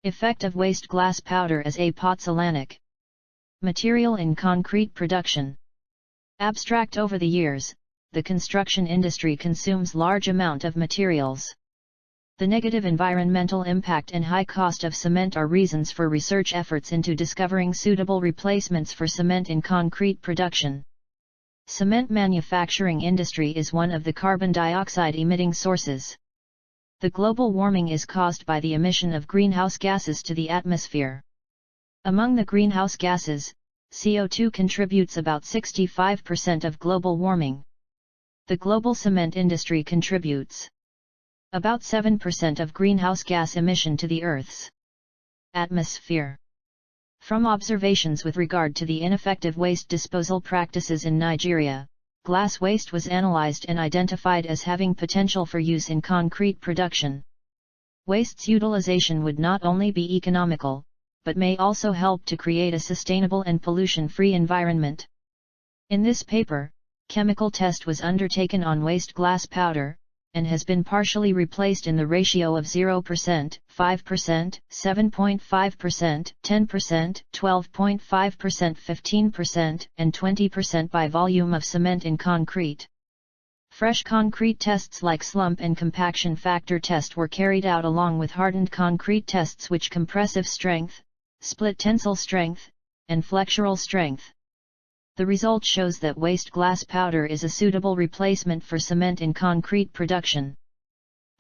Effect of waste glass powder as a pozzolanic material in concrete production. Abstract. Over the years, the construction industry consumes large amount of materials. The negative environmental impact and high cost of cement are reasons for research efforts into discovering suitable replacements for cement in concrete production. Cement manufacturing industry is one of the carbon dioxide emitting sources. The global warming is caused by the emission of greenhouse gases to the atmosphere. Among the greenhouse gases, CO2 contributes about 65% of global warming. The global cement industry contributes about 7% of greenhouse gas emission to the Earth's atmosphere. From observations with regard to the ineffective waste disposal practices in Nigeria, glass waste was analyzed and identified as having potential for use in concrete production. Waste's utilization would not only be economical, but may also help to create a sustainable and pollution-free environment. In this paper, chemical test was undertaken on waste glass powder, and has been partially replaced in the ratio of 0%, 5%, 7.5%, 10%, 12.5%, 15%, and 20% by volume of cement in concrete. Fresh concrete tests like slump and compaction factor test were carried out along with hardened concrete tests which compressive strength, split tensile strength, and flexural strength. The result shows that waste glass powder is a suitable replacement for cement in concrete production.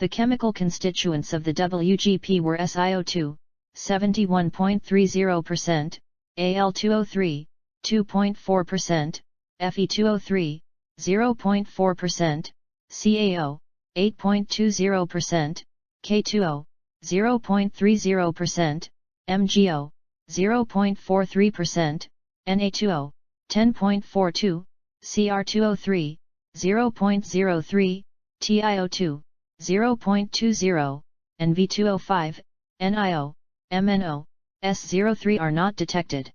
The chemical constituents of the WGP were SiO2, 71.30%, Al2O3, 2.4%, Fe2O3, 0.4%, CaO, 8.20%, K2O, 0.30%, MgO, 0.43%, Na2O, 10.42, Cr2O3, 0.03, TiO2, 0.20, and V2O5, NiO, MnO, S03 are not detected.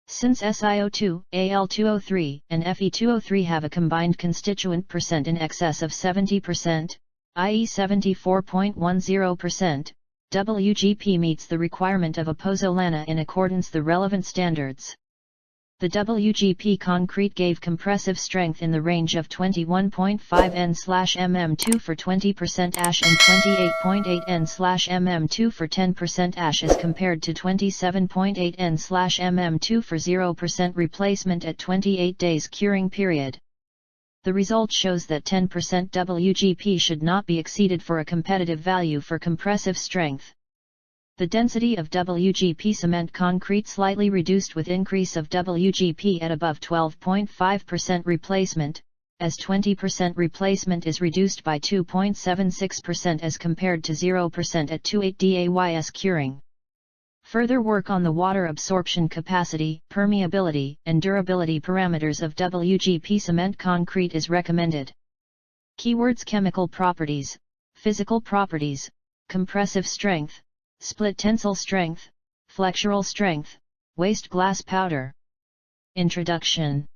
Since SiO2, Al2O3, and Fe2O3 have a combined constituent percent in excess of 70%, i.e. 74.10%, WGP meets the requirement of a pozzolana in accordance the relevant standards. The WGP concrete gave compressive strength in the range of 21.5 N/mm2 for 20% ash and 28.8 N/mm2 for 10% ash as compared to 27.8 N/mm2 for 0% replacement at 28 days curing period. The result shows that 10% WGP should not be exceeded for a competitive value for compressive strength. The density of WGP cement concrete slightly reduced with increase of WGP at above 12.5% replacement, as 20% replacement is reduced by 2.76% as compared to 0% at 28 days curing. Further work on the water absorption capacity, permeability, and durability parameters of WGP cement concrete is recommended. Keywords: chemical properties, physical properties, compressive strength, split tensile strength, flexural strength, waste glass powder. Introduction.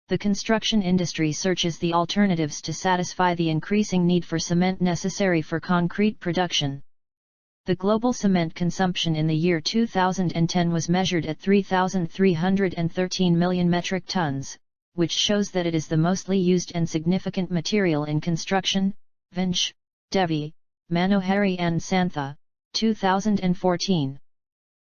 The construction industry searches the alternatives to satisfy the increasing need for cement necessary for concrete production. The global cement consumption in the year 2010 was measured at 3,313 million metric tons, which shows that it is the mostly used and significant material in construction. Vinch, Devi, Manohari and Santha, 2014.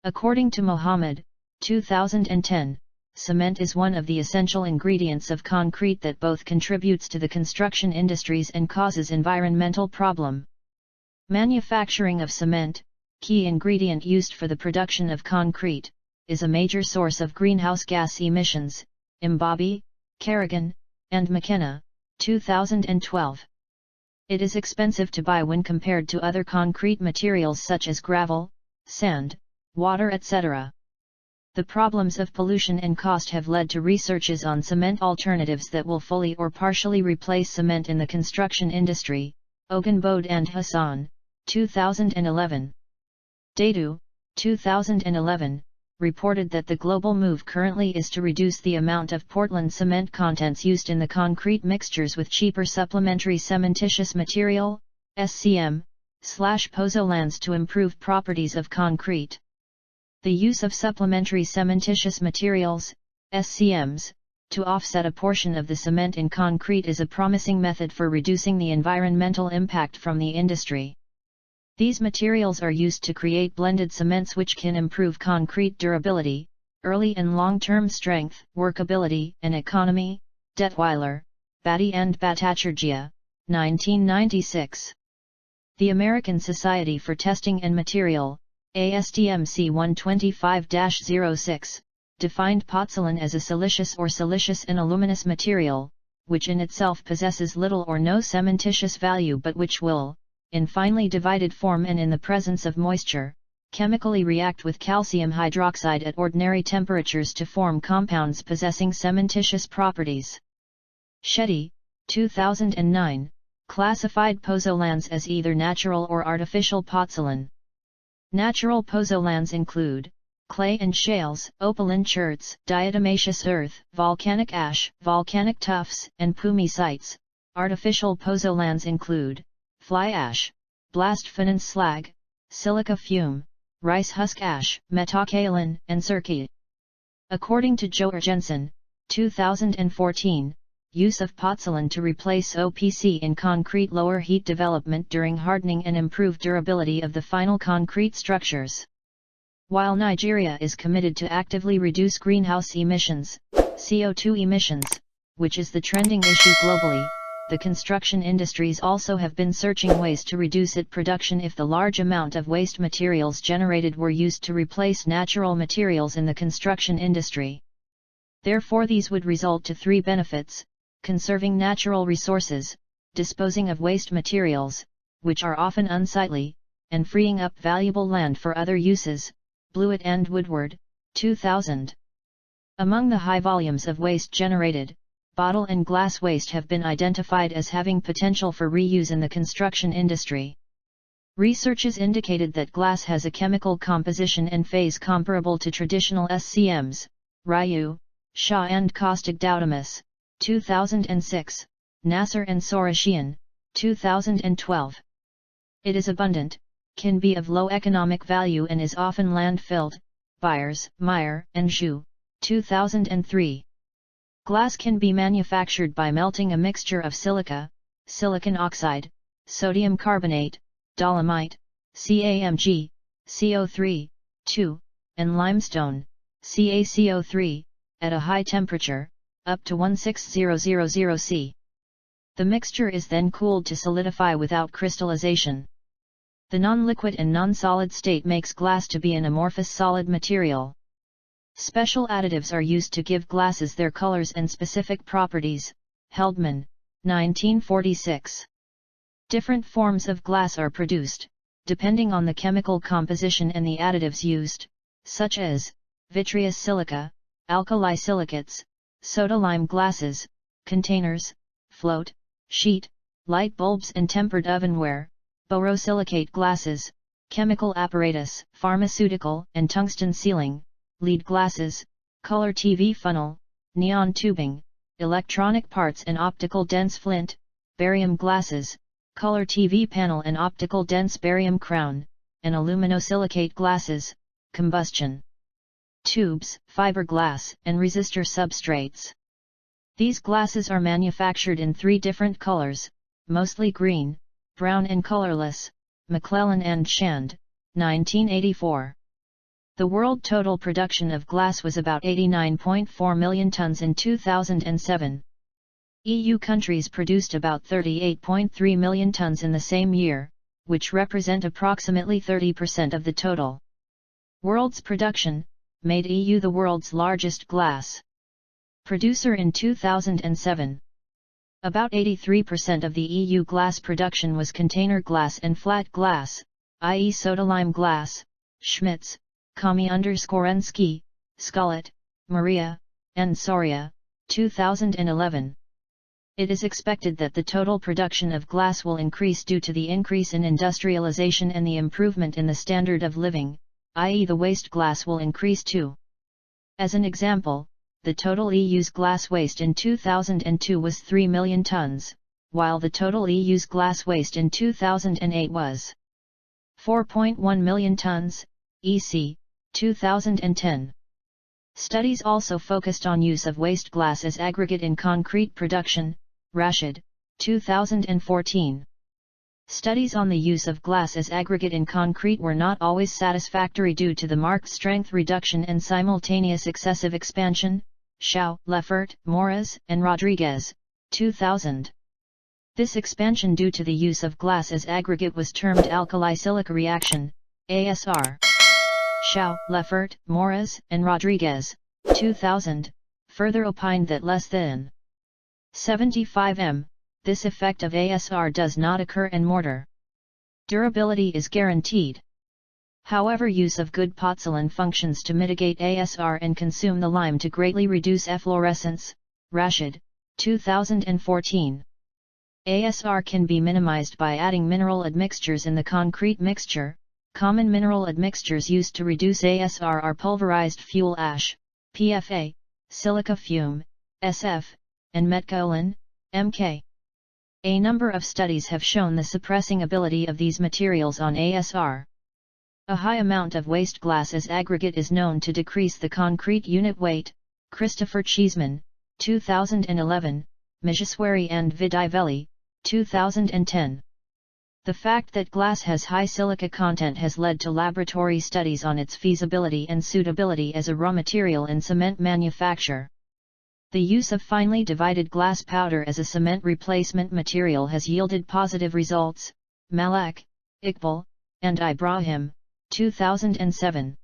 According to Mohammed, 2010, cement is one of the essential ingredients of concrete that both contributes to the construction industries and causes environmental problem. Manufacturing of cement, key ingredient used for the production of concrete, is a major source of greenhouse gas emissions. Mbabi, Kerrigan, and McKenna, 2012. It is expensive to buy when compared to other concrete materials such as gravel, sand, water, etc. The problems of pollution and cost have led to researches on cement alternatives that will fully or partially replace cement in the construction industry. Ogunbode and Hassan, 2011. Dadu, 2011, reported that the global move currently is to reduce the amount of Portland cement contents used in the concrete mixtures with cheaper supplementary cementitious material, SCM, pozzolans to improve properties of concrete. The use of supplementary cementitious materials, SCMs, to offset a portion of the cement in concrete is a promising method for reducing the environmental impact from the industry. These materials are used to create blended cements which can improve concrete durability, early and long-term strength, workability, and economy. Detweiler, Batty and Bhattacharjee, 1996. The American Society for Testing and Material, ASTM C125-06, defined pozzolan as a silicious or silicious and aluminous material, which in itself possesses little or no cementitious value but which will, in finely divided form and in the presence of moisture, chemically react with calcium hydroxide at ordinary temperatures to form compounds possessing cementitious properties. Shetty, 2009, classified pozzolans as either natural or artificial pozzolan. Natural pozzolans include clay and shales, opaline cherts, diatomaceous earth, volcanic ash, volcanic tuffs, and pumice sites. Artificial pozzolans include fly ash, blast furnace slag, silica fume, rice husk ash, metakaolin, and circuit. According to Joergensen, 2014, use of pozzolan to replace OPC in concrete lower heat development during hardening and improve durability of the final concrete structures. While Nigeria is committed to actively reduce greenhouse emissions, CO2 emissions, which is the trending issue globally, the construction industries also have been searching ways to reduce its production if the large amount of waste materials generated were used to replace natural materials in the construction industry. Therefore, these would result to three benefits: conserving natural resources, disposing of waste materials, which are often unsightly, and freeing up valuable land for other uses. Blewett and Woodward, 2000. Among the high volumes of waste generated, bottle and glass waste have been identified as having potential for reuse in the construction industry. Research indicated that glass has a chemical composition and phase comparable to traditional SCMs. Ryu, Shah and Kostig-Doudamus, 2006, Nasser and Soroshian, 2012. It is abundant, can be of low economic value and is often landfilled. Byers, Meyer, and Zhu, 2003. Glass can be manufactured by melting a mixture of silica, silicon oxide, sodium carbonate, dolomite, CaMg, CO3, 2, and limestone, CaCO3, at a high temperature, up to 16000 C. The mixture is then cooled to solidify without crystallization. The non-liquid and non-solid state makes glass to be an amorphous solid material. Special additives are used to give glasses their colors and specific properties. Heldman, 1946. Different forms of glass are produced, depending on the chemical composition and the additives used, such as vitreous silica, alkali silicates, soda-lime glasses, containers, float, sheet, light bulbs and tempered ovenware, borosilicate glasses, chemical apparatus, pharmaceutical and tungsten sealing, lead glasses, color TV funnel, neon tubing, electronic parts and optical dense flint, barium glasses, color TV panel and optical dense barium crown, and aluminosilicate glasses, combustion tubes, fiberglass, and resistor substrates. These glasses are manufactured in three different colors, mostly green, brown and colorless. McClellan and Shand, 1984. The world total production of glass was about 89.4 million tons in 2007. EU countries produced about 38.3 million tons in the same year, which represent approximately 30% of the total. World's production made EU the world's largest glass producer in 2007. About 83% of the EU glass production was container glass and flat glass, i.e. soda-lime glass. Schmitz, Kami_Nsky, Scarlett, Maria, and Soria, 2011. It is expected that the total production of glass will increase due to the increase in industrialization and the improvement in the standard of living, i.e. the waste glass will increase too. As an example, the total EU's glass waste in 2002 was 3 million tons, while the total EU's glass waste in 2008 was 4.1 million tons, EC, 2010. Studies also focused on use of waste glass as aggregate in concrete production, Rashid, 2014. Studies on the use of glass as aggregate in concrete were not always satisfactory due to the marked strength reduction and simultaneous excessive expansion, Schau, Leffert, Moraz, and Rodriguez, 2000. This expansion due to the use of glass as aggregate was termed alkali-silica reaction, ASR. Schau, Leffert, Moraz, and Rodriguez, 2000, further opined that less than 75 m, this effect of ASR does not occur in mortar. Durability is guaranteed. However, use of good pozzolan functions to mitigate ASR and consume the lime to greatly reduce efflorescence, Rashid, 2014. ASR can be minimized by adding mineral admixtures in the concrete mixture. Common mineral admixtures used to reduce ASR are pulverized fuel ash, PFA, silica fume, SF, and metkaolin, MK. A number of studies have shown the suppressing ability of these materials on ASR. A high amount of waste glass as aggregate is known to decrease the concrete unit weight, Christopher Cheeseman, 2011, Mijaswari and Vidivelli, 2010. The fact that glass has high silica content has led to laboratory studies on its feasibility and suitability as a raw material in cement manufacture. The use of finely divided glass powder as a cement replacement material has yielded positive results, Malak, Iqbal, and Ibrahim, 2007.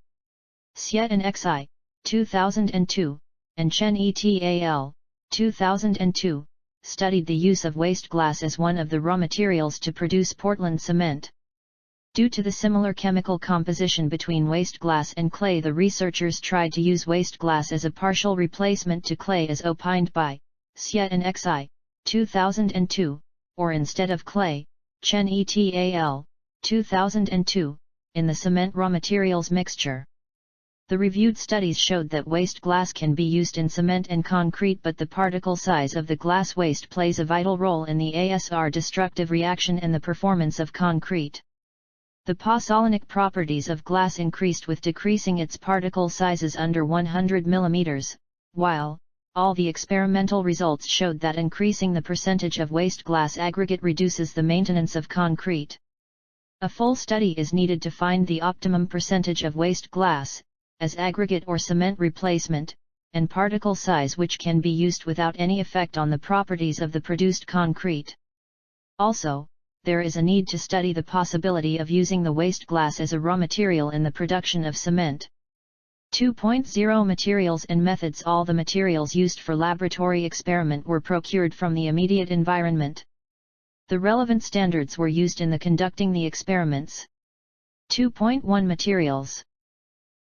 Syed and Xi, 2002, and Chen et al., 2002, studied the use of waste glass as one of the raw materials to produce Portland cement. Due to the similar chemical composition between waste glass and clay, the researchers tried to use waste glass as a partial replacement to clay as opined by Syed and Xi, 2002, or instead of clay, Chen et al., 2002, in the cement raw materials mixture. The reviewed studies showed that waste glass can be used in cement and concrete, but the particle size of the glass waste plays a vital role in the ASR destructive reaction and the performance of concrete. The Pozzolanic properties of glass increased with decreasing its particle sizes under 100 mm, while all the experimental results showed that increasing the percentage of waste glass aggregate reduces the maintenance of concrete. A full study is needed to find the optimum percentage of waste glass, as aggregate or cement replacement, and particle size which can be used without any effect on the properties of the produced concrete. Also, there is a need to study the possibility of using the waste glass as a raw material in the production of cement. 2.0 Materials and methods. All the materials used for laboratory experiment were procured from the immediate environment. The relevant standards were used in the conducting the experiments. 2.1 Materials.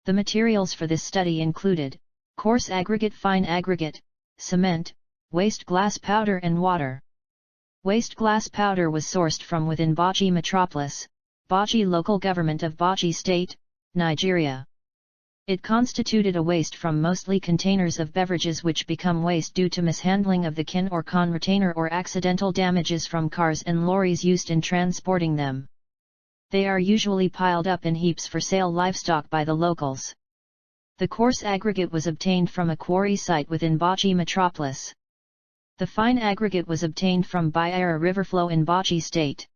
The materials for this study included coarse aggregate, fine aggregate, cement, waste glass powder and water. Waste glass powder was sourced from within Bauchi metropolis, Bauchi local government of Bauchi state, Nigeria. It constituted a waste from mostly containers of beverages which become waste due to mishandling of the can or con retainer or accidental damages from cars and lorries used in transporting them. They are usually piled up in heaps for sale livestock by the locals. The coarse aggregate was obtained from a quarry site within Bauchi metropolis. The fine aggregate was obtained from Bayera Riverflow in Bauchi state.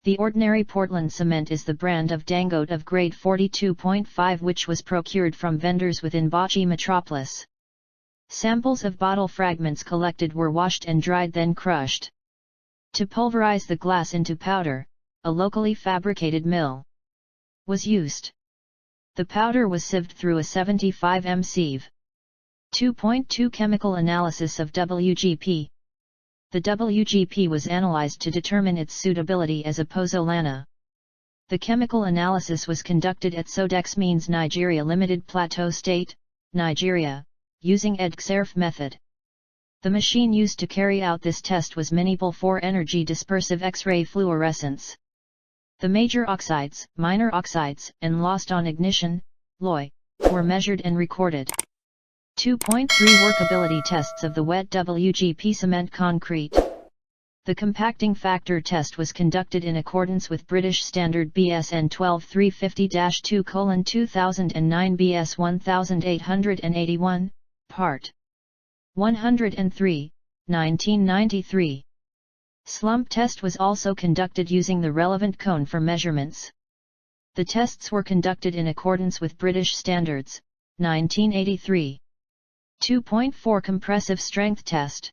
The ordinary Portland cement is the brand of Dangote of grade 42.5 which was procured from vendors within Bauchi metropolis. Samples of bottle fragments collected were washed and dried then crushed. To pulverize the glass into powder, a locally fabricated mill was used. The powder was sieved through a 75 m sieve. 2.2 Chemical Analysis of Wgp. The Wgp was analyzed to determine its suitability as a pozzolana. The chemical analysis was conducted at Sodex Means Nigeria Limited, Plateau State, Nigeria, using EDXERF method. The machine used to carry out this test was Minipol 4 energy dispersive X-ray fluorescence. The major oxides, minor oxides, and lost on ignition, LOI, were measured and recorded. 2.3 Workability tests of the wet Wgp cement concrete. The compacting factor test was conducted in accordance with British Standard BSN 12350-2:2009 BS 1881, Part 103, 1993. Slump test was also conducted using the relevant cone for measurements. The tests were conducted in accordance with British Standards, 1983. 2.4 Compressive Strength Test.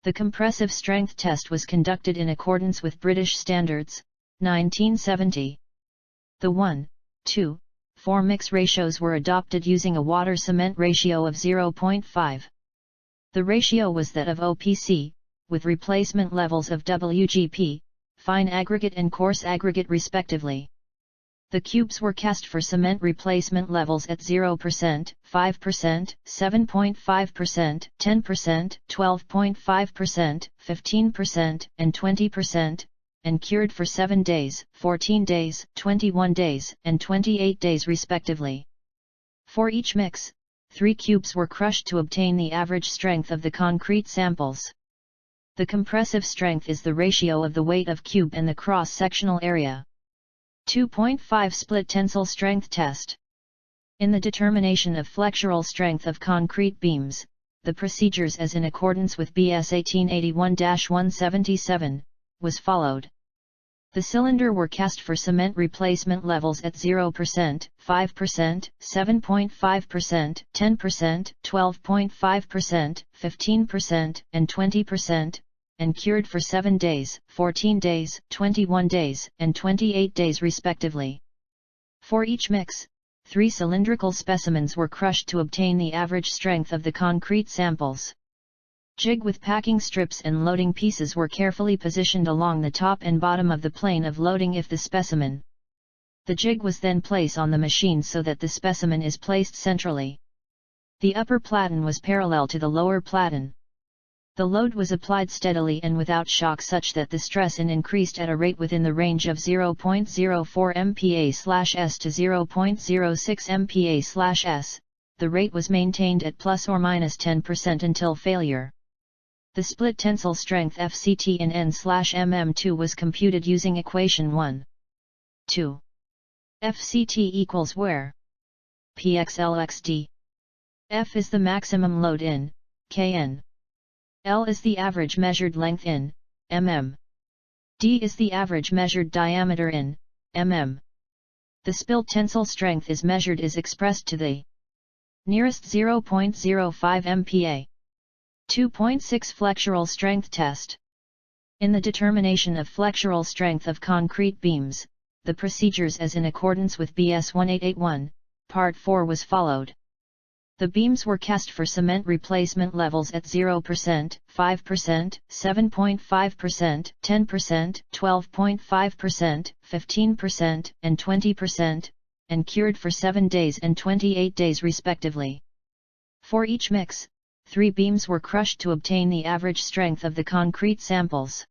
The compressive strength test was conducted in accordance with British Standards, 1970. The 1:2:4 mix ratios were adopted using a water-cement ratio of 0.5. The ratio was that of OPC, with replacement levels of Wgp, fine aggregate and coarse aggregate respectively. The cubes were cast for cement replacement levels at 0%, 5%, 7.5%, 10%, 12.5%, 15%, and 20%, and cured for 7 days, 14 days, 21 days, and 28 days respectively. For each mix, 3 cubes were crushed to obtain the average strength of the concrete samples. The compressive strength is the ratio of the weight of cube and the cross-sectional area. 2.5 Split tensile strength test. In the determination of flexural strength of concrete beams, the procedures as in accordance with BS 1881-177, was followed. The cylinder were cast for cement replacement levels at 0%, 5%, 7.5%, 10%, 12.5%, 15%, and 20%, and cured for 7 days, 14 days, 21 days, and 28 days respectively. For each mix, 3 cylindrical specimens were crushed to obtain the average strength of the concrete samples. Jig with packing strips and loading pieces were carefully positioned along the top and bottom of the plane of loading if the specimen. The jig was then placed on the machine so that the specimen is placed centrally. The upper platen was parallel to the lower platen. The load was applied steadily and without shock such that the stress in increased at a rate within the range of 0.04 MPa/s to 0.06 MPa/s. The rate was maintained at plus or minus 10% until failure. The split tensile strength FCT in N/mm2 was computed using equation 1:2. FCT equals where PXLXD. F is the maximum load in Kn. L is the average measured length in mm. D is the average measured diameter in mm. The split tensile strength is measured is expressed to the nearest 0.05 MPa. 2.6 Flexural strength test. In the determination of flexural strength of concrete beams, the procedures as in accordance with BS 1881, Part 4 was followed. The beams were cast for cement replacement levels at 0%, 5%, 7.5%, 10%, 12.5%, 15%, and 20%, and cured for 7 days and 28 days respectively. For each mix, 3 beams were crushed to obtain the average strength of the concrete samples.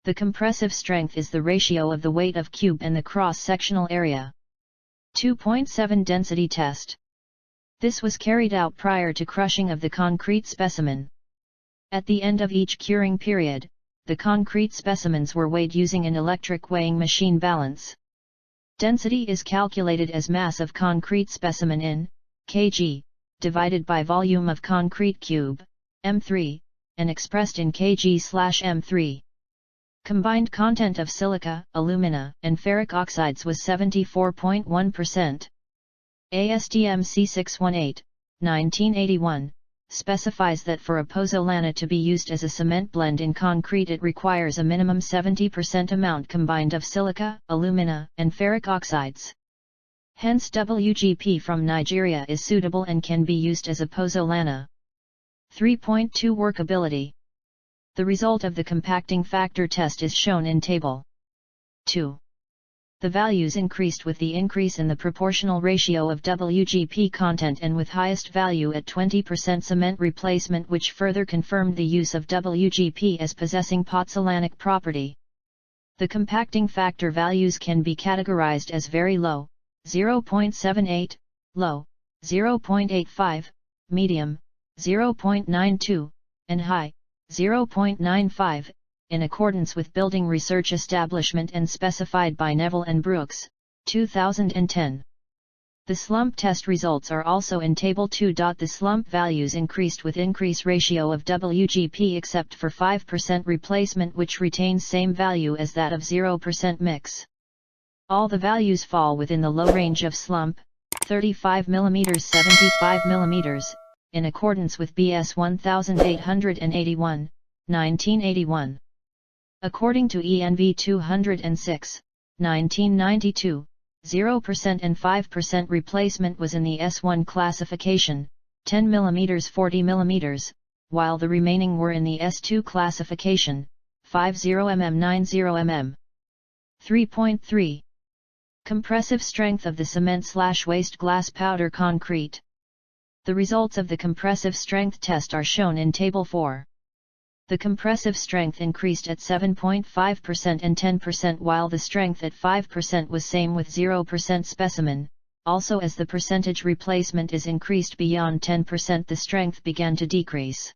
The compressive strength is the ratio of the weight of cube and the cross-sectional area. 2.7 Density test. This was carried out prior to crushing of the concrete specimen. At the end of each curing period, the concrete specimens were weighed using an electric weighing machine balance. Density is calculated as mass of concrete specimen in kg, divided by volume of concrete cube, m3, and expressed in kg/m3. Combined content of silica, alumina, and ferric oxides was 74.1%. ASTM C618, 1981, specifies that for a pozzolana to be used as a cement blend in concrete it requires a minimum 70% amount combined of silica, alumina, and ferric oxides. Hence Wgp from Nigeria is suitable and can be used as a pozzolana. 3.2 Workability. The result of the compacting factor test is shown in Table 2. The values increased with the increase in the proportional ratio of Wgp content and with highest value at 20% cement replacement, which further confirmed the use of Wgp as possessing pozzolanic property. The compacting factor values can be categorized as very low, 0.78, low, 0.85, medium, 0.92, and high, 0.95, in accordance with Building Research Establishment and specified by Neville and Brooks, 2010. The slump test results are also in Table 2. The slump values increased with increase ratio of Wgp except for 5% replacement, which retains same value as that of 0% mix. All the values fall within the low range of slump, 35 mm 75 mm, in accordance with BS 1881, 1981. According to ENV 206, 1992, 0% and 5% replacement was in the S1 classification, 10 mm 40 mm, while the remaining were in the S2 classification, 50 mm 90 mm. 3.3. Compressive strength of the cement/waste glass powder concrete. The results of the compressive strength test are shown in Table 4. The compressive strength increased at 7.5% and 10%, while the strength at 5% was same with 0% specimen. Also, as the percentage replacement is increased beyond 10%, the strength began to decrease.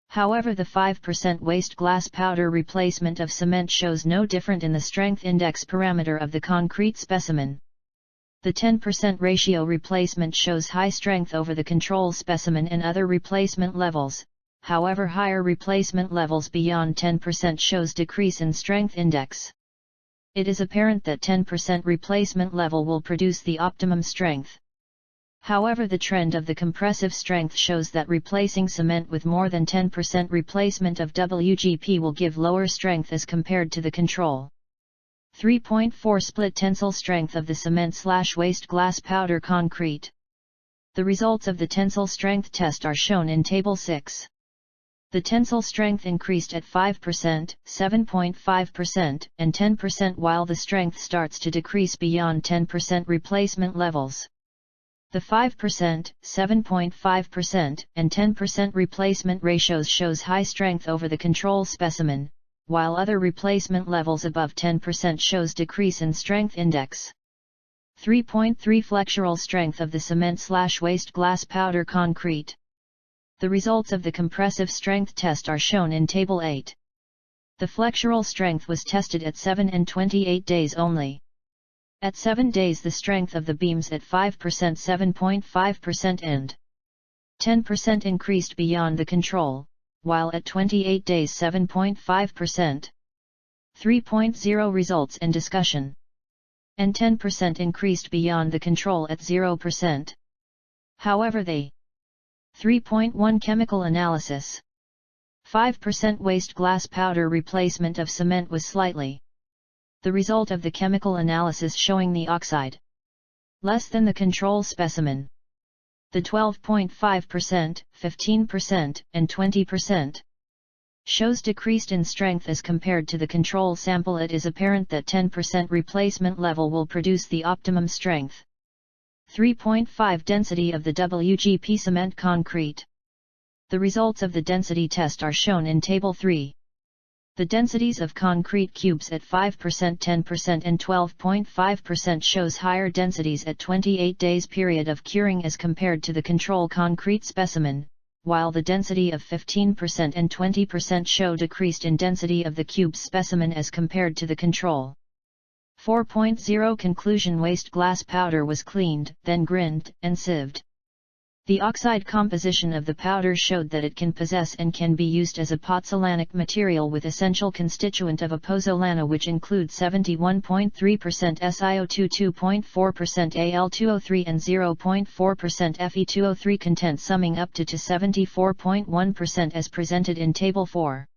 However, the 5% waste glass powder replacement of cement shows no different in the strength index parameter of the concrete specimen. The 10% ratio replacement shows high strength over the control specimen and other replacement levels. However, higher replacement levels beyond 10% shows decrease in strength index. It is apparent that 10% replacement level will produce the optimum strength. However, the trend of the compressive strength shows that replacing cement with more than 10% replacement of Wgp will give lower strength as compared to the control. 3.4 Split tensile strength of the cement/waste glass powder concrete. The results of the tensile strength test are shown in Table 6. The tensile strength increased at 5%, 7.5%, and 10%, while the strength starts to decrease beyond 10% replacement levels. The 5%, 7.5%, and 10% replacement ratios shows high strength over the control specimen, while other replacement levels above 10% shows decrease in strength index. 3.3 Flexural strength of the cement/waste glass powder concrete. The results of the compressive strength test are shown in Table 8. The flexural strength was tested at 7 and 28 days only. At 7 days, the strength of the beams at 5%, 7.5% and 10% increased beyond the control, while at 28 days 7.5%. 3.0 Results and discussion. And 10% increased beyond the control at 0%. However, they 3.1 Chemical analysis. 5% waste glass powder replacement of cement was slightly. The result of the chemical analysis showing the oxide less than the control specimen. The 12.5%, 15%, and 20% shows decreased in strength as compared to the control sample. It is apparent that 10% replacement level will produce the optimum strength. 3.5 Density of the Wgp cement concrete. The results of the density test are shown in Table 3. The densities of concrete cubes at 5%, 10%, and 12.5% shows higher densities at 28 days period of curing as compared to the control concrete specimen, while the density of 15% and 20% show decreased in density of the cube specimen as compared to the control. 4.0 Conclusion. Waste glass powder was cleaned, then grinned, and sieved. The oxide composition of the powder showed that it can possess and can be used as a pozzolanic material with essential constituent of a pozzolana, which includes 71.3% SiO2, 2.4% Al2O3 and 0.4% Fe2O3 content, summing up to 74.1% as presented in Table 4.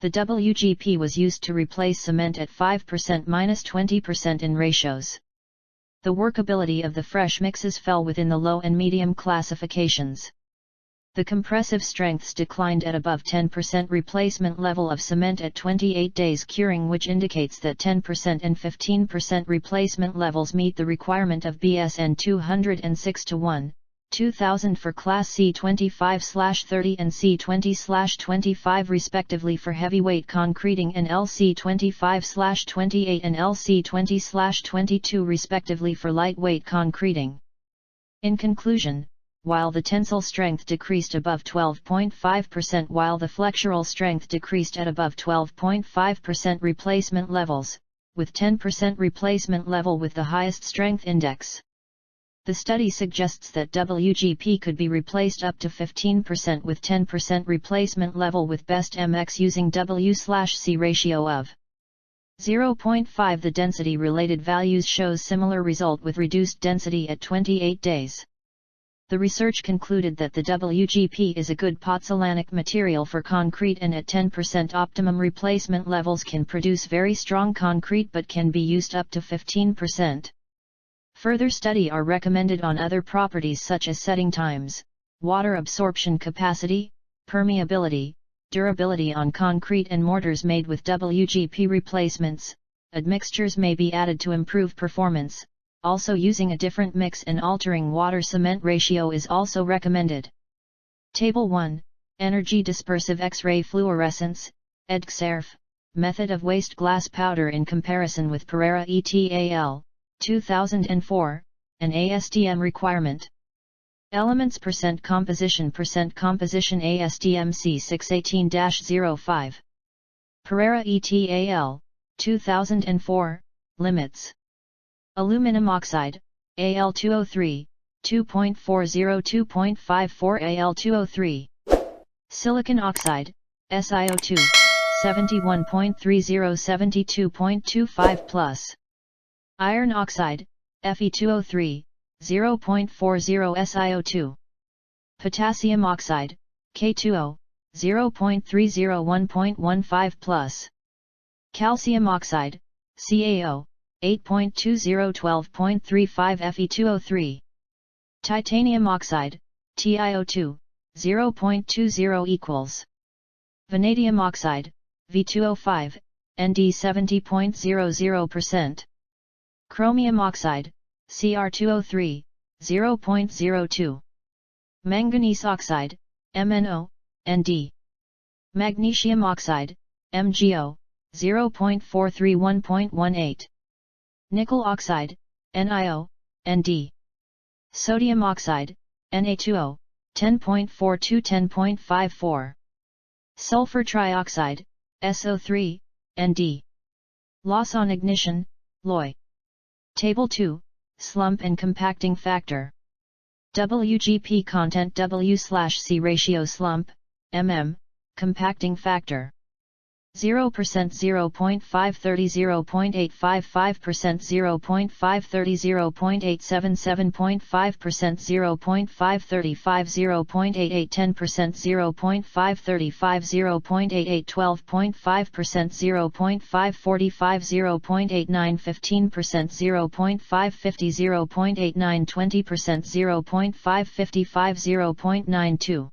The Wgp was used to replace cement at 5%-20% in ratios. The workability of the fresh mixes fell within the low and medium classifications. The compressive strengths declined at above 10% replacement level of cement at 28 days curing, which indicates that 10% and 15% replacement levels meet the requirement of BSN 206-1, 2000 for Class C25/30 and C20/25 respectively for heavyweight concreting, and LC25/28 and LC20/22 respectively for lightweight concreting. In conclusion, while the tensile strength decreased above 12.5% while the flexural strength decreased at above 12.5% replacement levels, with 10% replacement level with the highest strength index. The study suggests that WGP could be replaced up to 15% with 10% replacement level with best MX using W/C ratio of 0.5. The density-related values shows similar result with reduced density at 28 days. The research concluded that the WGP is a good pozzolanic material for concrete and at 10% optimum replacement levels can produce very strong concrete but can be used up to 15%. Further study are recommended on other properties such as setting times, water absorption capacity, permeability, durability on concrete and mortars made with WGP replacements. Admixtures may be added to improve performance. Also using a different mix and altering water-cement ratio is also recommended. Table 1, Energy Dispersive X-ray Fluorescence, EDXERF, Method of Waste Glass Powder in comparison with Pereira et al., 2004, an ASTM requirement. Elements composition ASTM C618-05. Pereira et al., 2004, limits. Aluminum oxide, Al2O3, 2.40-2.54 Al2O3. Silicon oxide, SiO2, 71.30-72.25 plus. Iron oxide, Fe2O3, 0.40 SiO2. Potassium oxide, K2O, 0.301.15 plus. Calcium oxide, CaO, 8.20-12.35 Fe2O3. Titanium oxide, TiO2, 0.20 equals. Vanadium oxide, V2O5, Nd 70.00%. Chromium oxide, Cr2O3, 0.02. Manganese oxide, MnO, Nd. Magnesium oxide, MgO, 0.431.18. Nickel oxide, NiO, Nd. Sodium oxide, Na2O, 10.42-10.54. Sulfur trioxide, SO3, Nd. Loss on ignition, LOI. Table 2, Slump and compacting factor. WGP content W/C ratio slump, mm, compacting factor. 0%, 0.530, 0.855%, 0.530, 0.877.5%, 0.535, 0.88, 10%, 0.535, 0.88, 12.5%, 0.545, 0.89, 15%, 0.550, 0.89, 20%, 0.555, 0.92.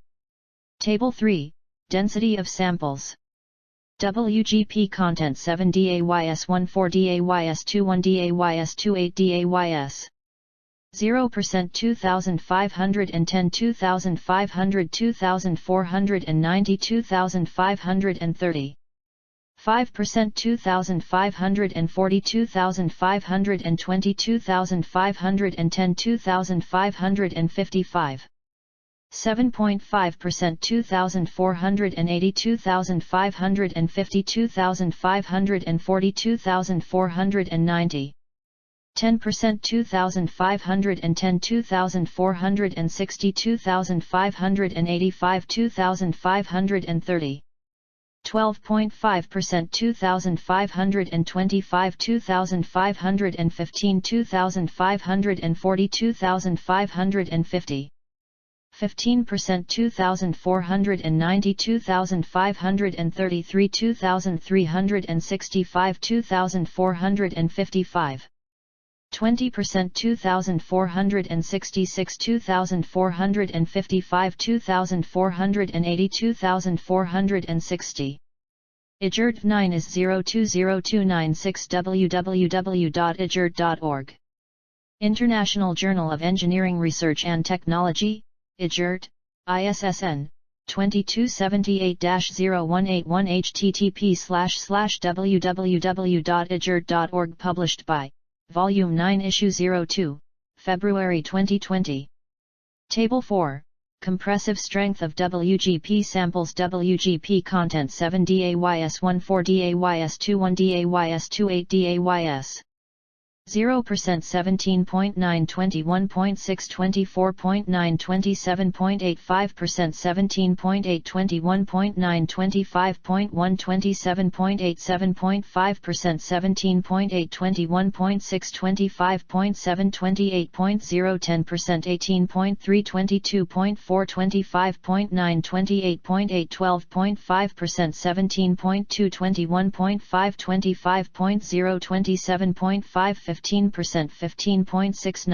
Table 3, Density of samples. WGP content 7 DAYS 14 DAYS 21 DAYS 28 DAYS 0% 2510 2500 2490 2530 5% 2540 2520 2510 2555 7.5% 2480 2550 2540 2490 10% 2510 2460 2585 2530 12.5% 2525 2515 2540 2550 15% 2490 2533 2365 2455 20% 2466 2455 2480 2460 IJERT 9 is 020296 www.ijert.org. International Journal of Engineering Research and Technology, IJERT, ISSN, 2278-0181 http://www.ijert.org Published by, Volume 9 Issue 02, February 2020. Table 4. Compressive strength of WGP samples. WGP content 7 DAYS 14 DAYS 21 DAYS 28 DAYS 0% 17.9 21.6 24.9 27.85% 17.8 21.9 25.1 27.8 7.5% 17.8 21.6 25.7 28.0 10% 18.3 22.4 25.9 28.8 12.5% 17.2 21.5 25.0 27.5 15% 15.6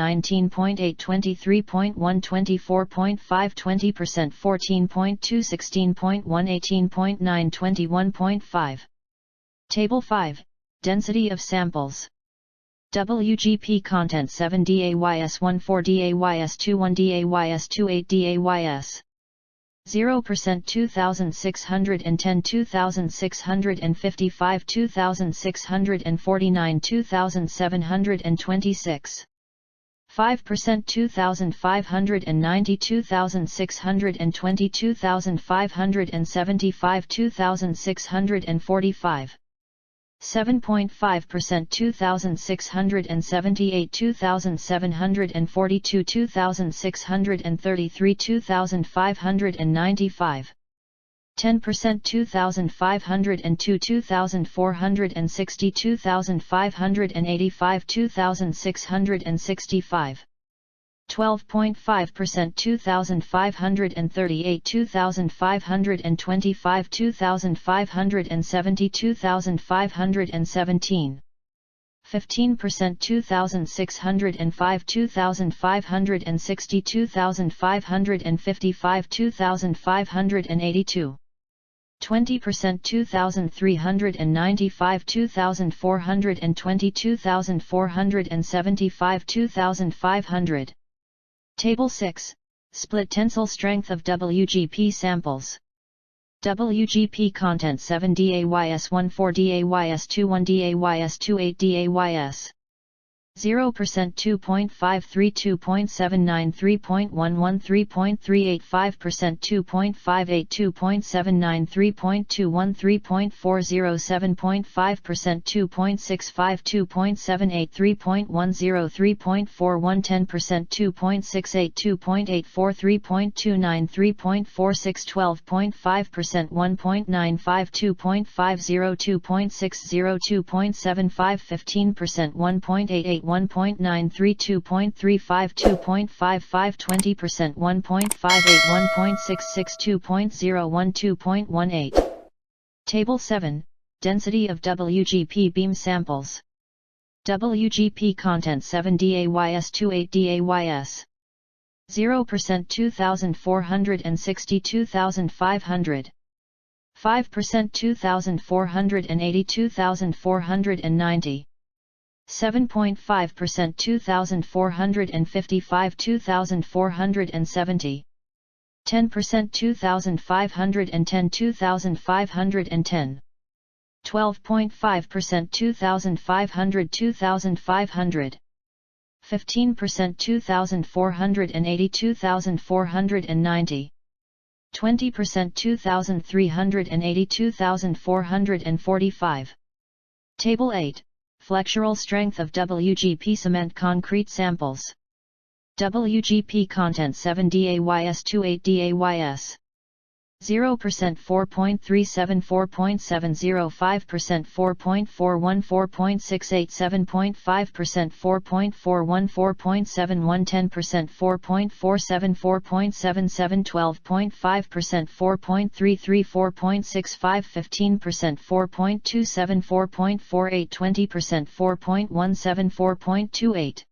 19.8 23.1 24.5 20% 14.2 16.1 18.9 21.5 Table 5. Density of samples. WGP content 7 DAYS 14 DAYS 21 DAYS 28 DAYS 0% 2610 2655 2649 2726 5% 2590 2620 2575 2645 7.5% 2678 2742 2633 2595 10% 2502 2460 2585 2665 12.5% 2538 2525 2570 2517 15% 2605 2560 2555 2582 20% 2395 2420 2475 2500 Table 6. Split tensile strength of WGP samples. WGP content 7 DAYS 14 DAYS 21 DAYS 28 DAYS 0% 2.53 2.79 3.11 3.385% 2.58 2.79 3.21 3.40 7.5% 2.65 2.78 3.10 3.41 10% 2.68 2.84 3.29 3.46 12.5% 1.95 2.50 2.60 2.75 15% 1.88 1.93 2.35 2.55 20% 1.58 1.66 2.01 2.18 Table 7. Density of WGP beam samples. WGP content 7 DAYS 28 DAYS 0% 2460 2500 5% 2480 2490 7.5% 2455 2470 10% 2510 2510 12.5% 2500 2500 15% 2480 2490 20% 2380 2445 Table 8. Flexural strength of WGP cement concrete samples. WGP content 7 DAYS 28 DAYS 0% 4.37 4.705% 4.41 4.68 7.5% 4.41 4.71 10% 4.47 4.77 12.5% 4.33 4.65 15% 4.27 4.48 20% 4.17 4.28